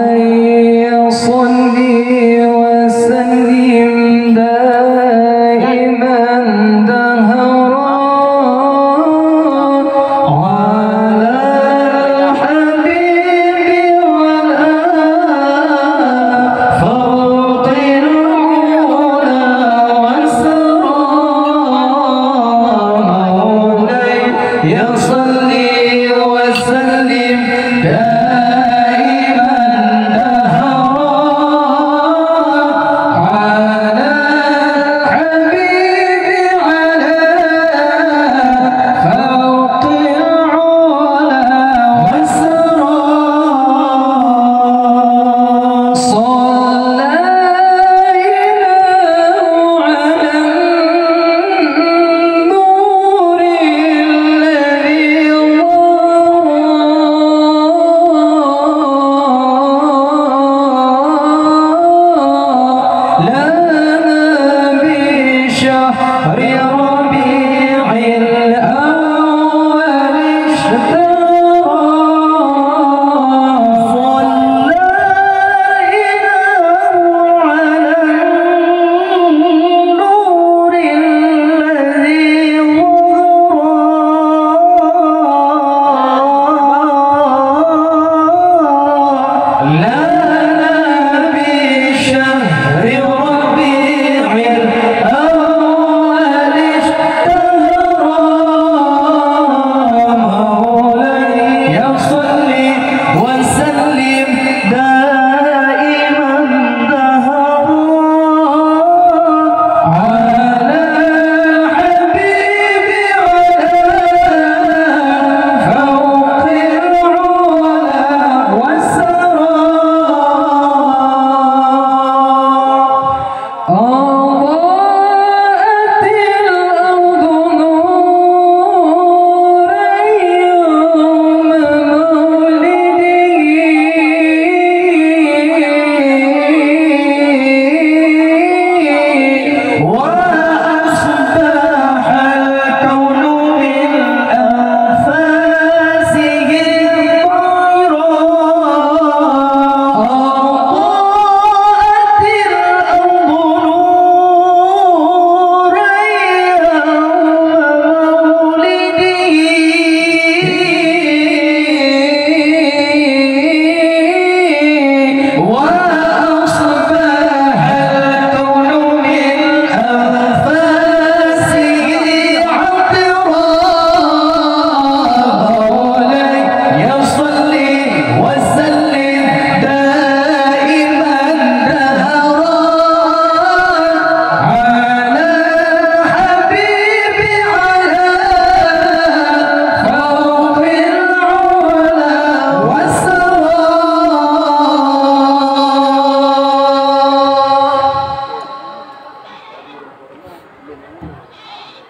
مولاي صل وسلم دائما دهرا على الحبيب والآل فوق العلا والسرى مولاي صل وسلم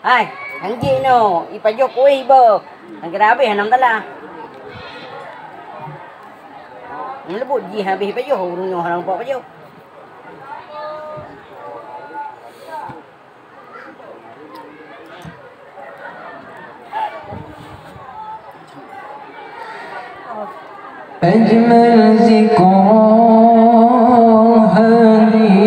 Hai, thằng chị nó, phải vô cuối bờ, thằng cái đá về nằm đó là, nó buồn gì hả? Bị phải vô hồ nhỏ thằng bỏ vô. أجمل ذكرى